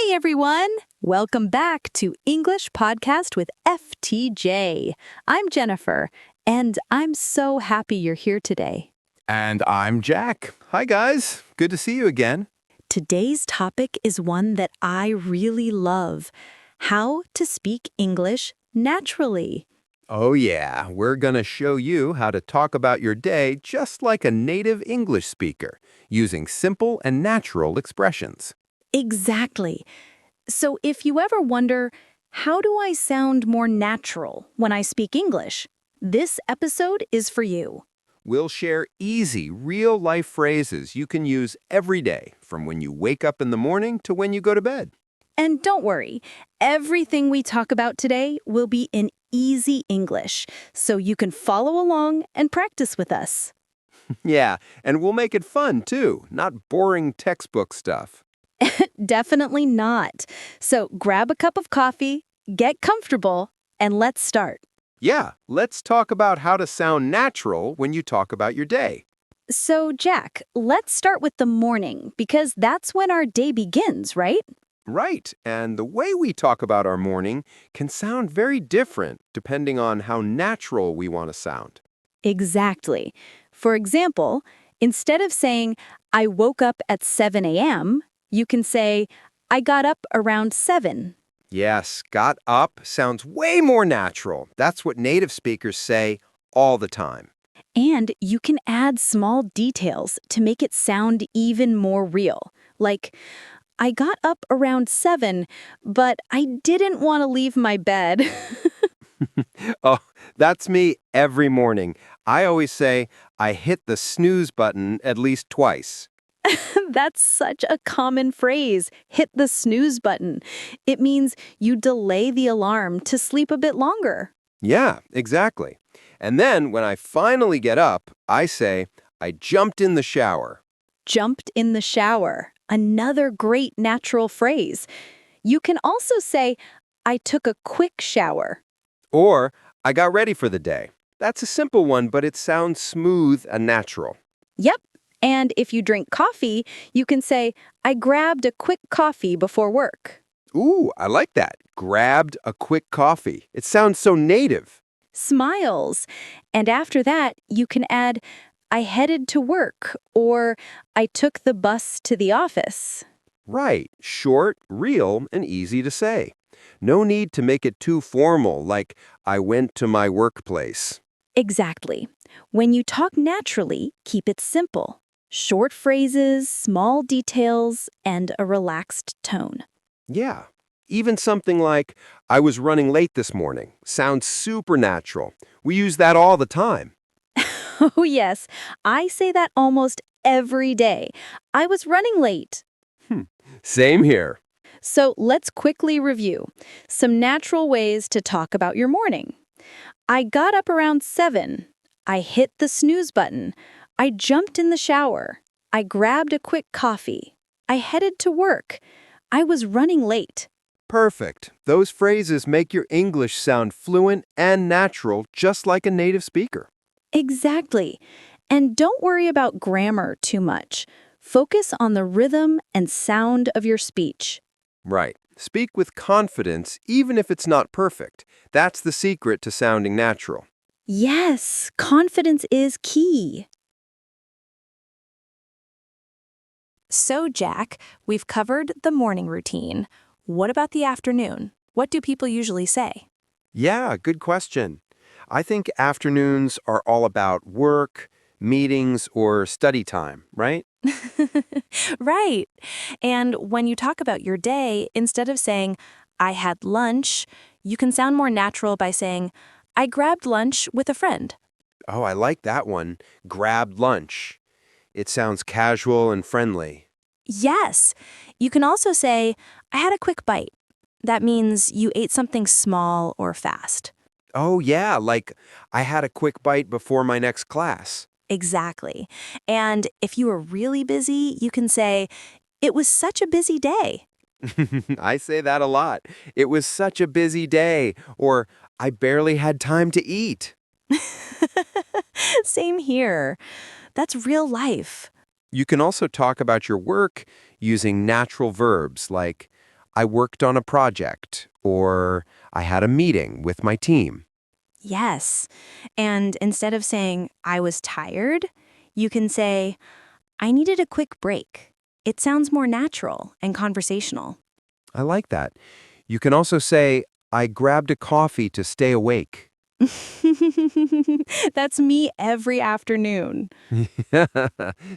Hey everyone! Welcome back to English Podcast with FTJ. I'm Jennifer, and I'm so happy you're here today. And I'm Jack. Hi, guys. Good to see you again. Today's topic is one that I really love: how to speak English naturally. Oh, yeah. We're going to show you how to talk about your day just like a native English speaker, using simple and natural expressions. Exactly. So if you ever wonder, how do I sound more natural when I speak English? This episode is for you. We'll share easy, real-life phrases you can use every day, from when you wake up in the morning to when you go to bed. And don't worry, everything we talk about today will be in easy English, so you can follow along and practice with us. Yeah, and we'll make it fun, too, not boring textbook stuff. Definitely not. So grab a cup of coffee, get comfortable, and let's start. Yeah, let's talk about how to sound natural when you talk about your day. So, Jack, let's start with the morning, because that's when our day begins, right? Right, and the way we talk about our morning can sound very different depending on how natural we want to sound. Exactly. For example, instead of saying, I woke up at 7 a.m., you can say, I got up around 7. Yes, got up sounds way more natural. That's what native speakers say all the time. And you can add small details to make it sound even more real. Like, I got up around 7, but I didn't want to leave my bed. Oh, that's me every morning. I always say I hit the snooze button at least twice. That's such a common phrase, hit the snooze button. It means you delay the alarm to sleep a bit longer. Yeah, exactly. And then when I finally get up, I say I jumped in the shower. Jumped in the shower, another great natural phrase. You can also say, I took a quick shower. Or, I got ready for the day. That's a simple one, but it sounds smooth and natural. Yep. And if you drink coffee, you can say, I grabbed a quick coffee before work. Ooh, I like that. Grabbed a quick coffee. It sounds so native. Smiles. And after that, you can add, I headed to work, or I took the bus to the office. Right. Short, real, and easy to say. No need to make it too formal, like I went to my workplace. Exactly. When you talk naturally, keep it simple. Short phrases, small details, and a relaxed tone. Yeah. Even something like, I was running late this morning, sounds super natural. We use that all the time. Oh, yes. I say that almost every day. I was running late. Same here. So let's quickly review some natural ways to talk about your morning. I got up around 7. I hit the snooze button. I jumped in the shower. I grabbed a quick coffee. I headed to work. I was running late. Perfect. Those phrases make your English sound fluent and natural, just like a native speaker. Exactly. And don't worry about grammar too much. Focus on the rhythm and sound of your speech. Right. Speak with confidence, even if it's not perfect. That's the secret to sounding natural. Yes, confidence is key. So, Jack, we've covered the morning routine. What about the afternoon? What do people usually say? Yeah, good question. I think afternoons are all about work, meetings, or study time, right? Right. And when you talk about your day, instead of saying, I had lunch, you can sound more natural by saying, I grabbed lunch with a friend. Oh, I like that one. Grabbed lunch. It sounds casual and friendly. Yes. You can also say, I had a quick bite. That means you ate something small or fast. Oh, yeah, like I had a quick bite before my next class. Exactly. And if you are really busy, you can say, it was such a busy day. I say that a lot. It was such a busy day, or I barely had time to eat. Same here. That's real life. You can also talk about your work using natural verbs like, I worked on a project, or I had a meeting with my team. Yes. And instead of saying, I was tired, you can say, I needed a quick break. It sounds more natural and conversational. I like that. You can also say, I grabbed a coffee to stay awake. That's me every afternoon.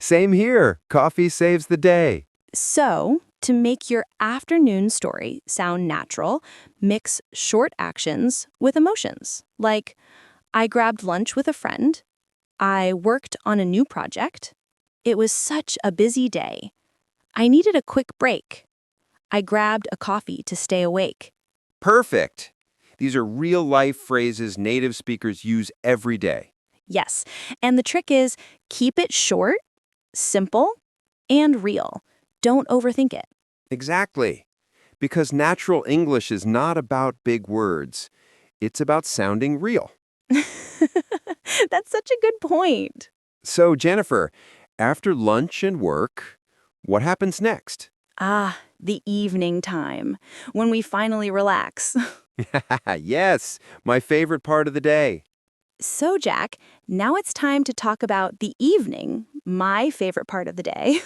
Same here. Coffee saves the day. So, to make your afternoon story sound natural, mix short actions with emotions. Like, I grabbed lunch with a friend. I worked on a new project. It was such a busy day. I needed a quick break. I grabbed a coffee to stay awake. Perfect. These are real-life phrases native speakers use every day. Yes, and the trick is keep it short, simple, and real. Don't overthink it. Exactly. Because natural English is not about big words. It's about sounding real. That's such a good point. So, Jennifer, after lunch and work, what happens next? Ah, the evening time, when we finally relax. Yes, my favorite part of the day. So, Jack, now it's time to talk about the evening, my favorite part of the day.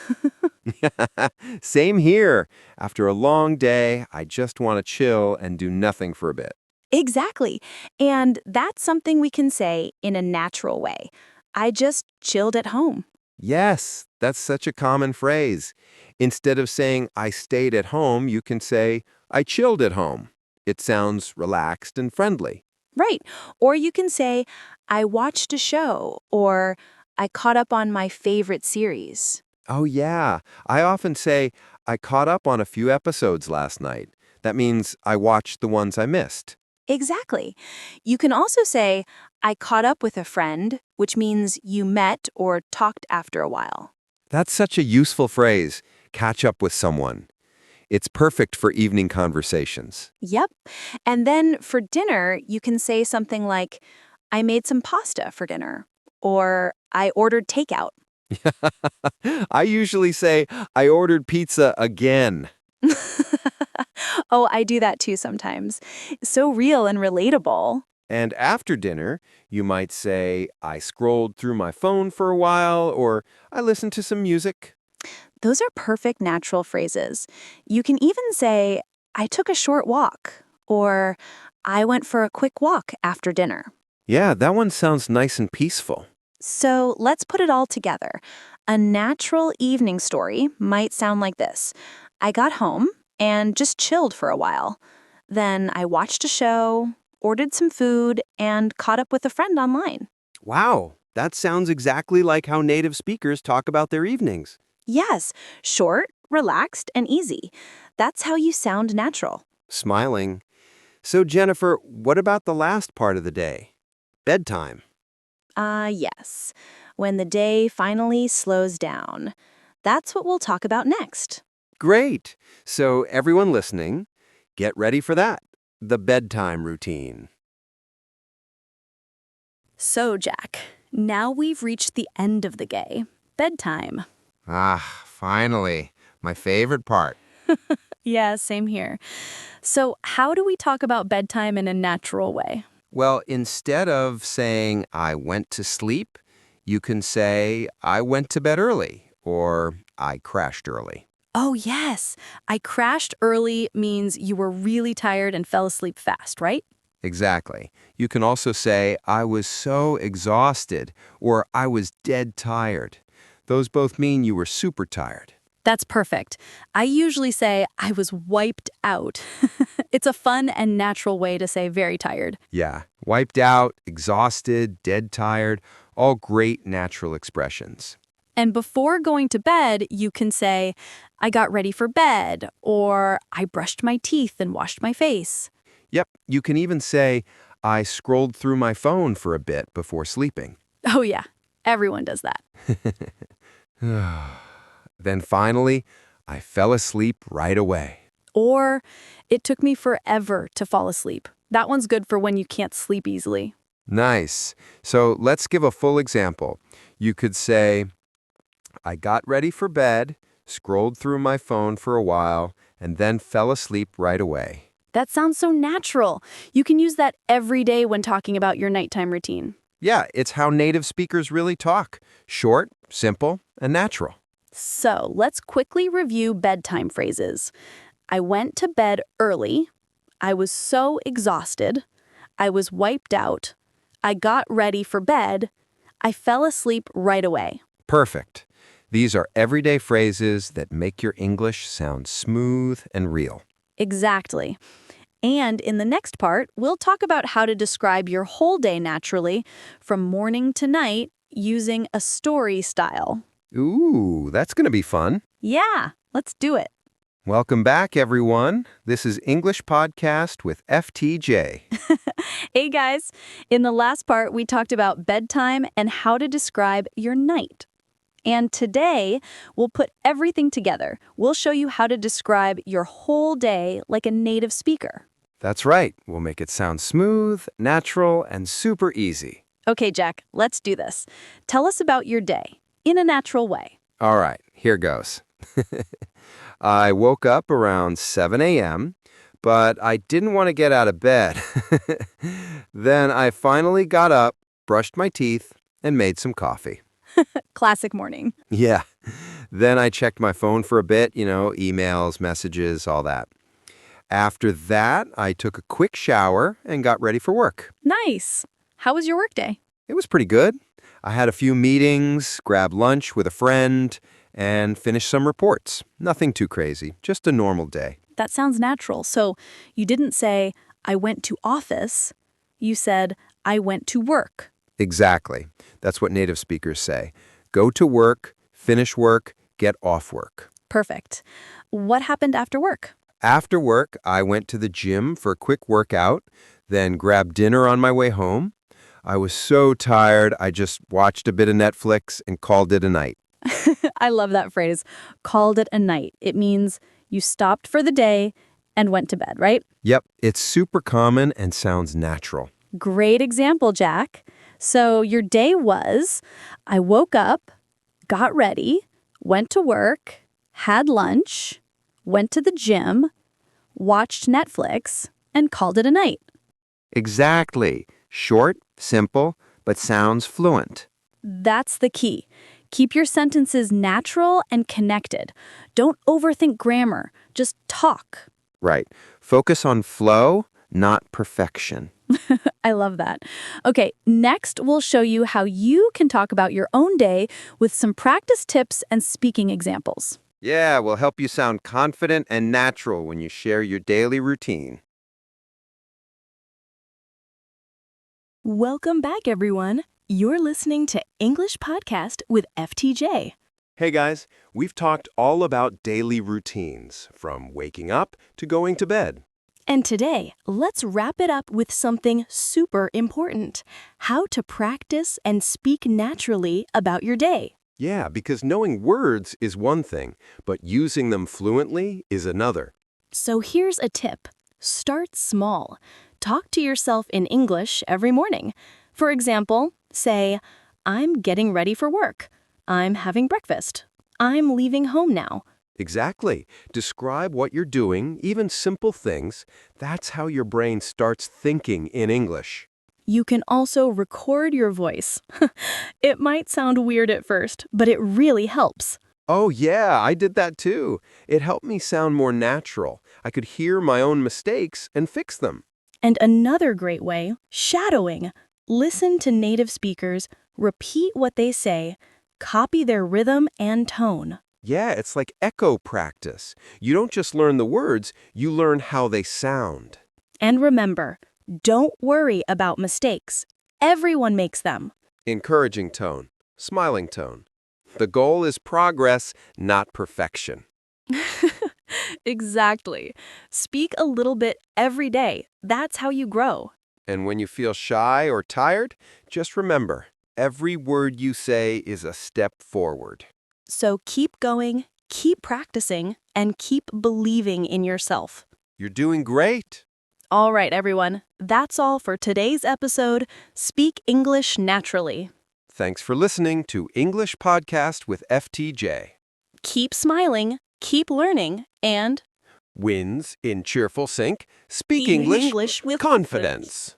Same here. After a long day, I just want to chill and do nothing for a bit. Exactly. And that's something we can say in a natural way. I just chilled at home. Yes, that's such a common phrase. Instead of saying, I stayed at home, you can say, I chilled at home. It sounds relaxed and friendly. Right. Or you can say, I watched a show, or I caught up on my favorite series. Oh, yeah. I often say, I caught up on a few episodes last night. That means I watched the ones I missed. Exactly. You can also say, I caught up with a friend, which means you met or talked after a while. That's such a useful phrase, catch up with someone. It's perfect for evening conversations. Yep. And then for dinner, you can say something like, I made some pasta for dinner, or I ordered takeout. I usually say, I ordered pizza again. Oh, I do that too sometimes. So real and relatable. And after dinner, you might say, I scrolled through my phone for a while, or I listened to some music. Those are perfect natural phrases. You can even say, I took a short walk, or I went for a quick walk after dinner. Yeah, that one sounds nice and peaceful. So let's put it all together. A natural evening story might sound like this. I got home and just chilled for a while. Then I watched a show, ordered some food, and caught up with a friend online. Wow, that sounds exactly like how native speakers talk about their evenings. Yes, short, relaxed, and easy. That's how you sound natural. Smiling. So, Jennifer, what about the last part of the day? Bedtime. Yes. When the day finally slows down. That's what we'll talk about next. Great. So, everyone listening, get ready for that. The bedtime routine. So, Jack, now we've reached the end of the day. Bedtime. Ah, finally. My favorite part. Yeah, same here. So, how do we talk about bedtime in a natural way? Well, instead of saying, I went to sleep, you can say, I went to bed early, or I crashed early. Oh, yes. I crashed early means you were really tired and fell asleep fast, right? Exactly. You can also say, I was so exhausted, or I was dead tired. Those both mean you were super tired. That's perfect. I usually say I was wiped out. It's a fun and natural way to say very tired. Yeah, wiped out, exhausted, dead tired, all great natural expressions. And before going to bed, you can say, I got ready for bed, or I brushed my teeth and washed my face. Yep, you can even say, I scrolled through my phone for a bit before sleeping. Oh, yeah. Everyone does that. Then finally, I fell asleep right away. Or it took me forever to fall asleep. That one's good for when you can't sleep easily. Nice. So let's give a full example. You could say, I got ready for bed, scrolled through my phone for a while, and then fell asleep right away. That sounds so natural. You can use that every day when talking about your nighttime routine. Yeah, it's how native speakers really talk. Short, simple, and natural. So let's quickly review bedtime phrases. I went to bed early. I was so exhausted. I was wiped out. I got ready for bed. I fell asleep right away. Perfect. These are everyday phrases that make your English sound smooth and real. Exactly. And in the next part, we'll talk about how to describe your whole day naturally, from morning to night, using a story style. Ooh, that's going to be fun. Yeah, let's do it. Welcome back, everyone. This is English Podcast with FTJ. Hey guys, in the last part, we talked about bedtime and how to describe your night. And today, we'll put everything together. We'll show you how to describe your whole day like a native speaker. That's right. We'll make it sound smooth, natural, and super easy. Okay, Jack, let's do this. Tell us about your day in a natural way. All right, here goes. I woke up around 7 a.m., but I didn't want to get out of bed. Then I finally got up, brushed my teeth, and made some coffee. Classic morning. Yeah. Then I checked my phone for a bit, emails, messages, all that. After that, I took a quick shower and got ready for work. Nice. How was your workday? It was pretty good. I had a few meetings, grabbed lunch with a friend, and finished some reports. Nothing too crazy, just a normal day. That sounds natural. So you didn't say, I went to office. You said, I went to work. Exactly. That's what native speakers say. Go to work, finish work, get off work. Perfect. What happened after work? After work, I went to the gym for a quick workout, then grabbed dinner on my way home. I was so tired, I just watched a bit of Netflix and called it a night. I love that phrase, called it a night. It means you stopped for the day and went to bed, right? Yep, it's super common and sounds natural. Great example, Jack. So your day was, I woke up, got ready, went to work, had lunch, went to the gym, watched Netflix, and called it a night. Exactly. Short, simple, but sounds fluent. That's the key. Keep your sentences natural and connected. Don't overthink grammar. Just talk. Right. Focus on flow, not perfection. I love that. Okay, next we'll show you how you can talk about your own day with some practice tips and speaking examples. Yeah, will help you sound confident and natural when you share your daily routine. Welcome back, everyone. You're listening to English Podcast with FTJ. Hey guys, we've talked all about daily routines, from waking up to going to bed. And today, let's wrap it up with something super important: how to practice and speak naturally about your day. Yeah, because knowing words is one thing, but using them fluently is another. So here's a tip. Start small. Talk to yourself in English every morning. For example, say, I'm getting ready for work. I'm having breakfast. I'm leaving home now. Exactly. Describe what you're doing, even simple things. That's how your brain starts thinking in English. You can also record your voice. It might sound weird at first, but it really helps. Oh yeah, I did that too. It helped me sound more natural. I could hear my own mistakes and fix them. And another great way, shadowing. Listen to native speakers, repeat what they say, copy their rhythm and tone. Yeah, it's like echo practice. You don't just learn the words, you learn how they sound. And remember, don't worry about mistakes. Everyone makes them. Encouraging tone, smiling tone. The goal is progress, not perfection. Exactly. Speak a little bit every day. That's how you grow. And when you feel shy or tired, just remember, every word you say is a step forward. So keep going, keep practicing, and keep believing in yourself. You're doing great. All right, everyone. That's all for today's episode. Speak English naturally. Thanks for listening to English Podcast with FTJ. Keep smiling, keep learning, and Wins in cheerful sync. Speak Speak English English with confidence.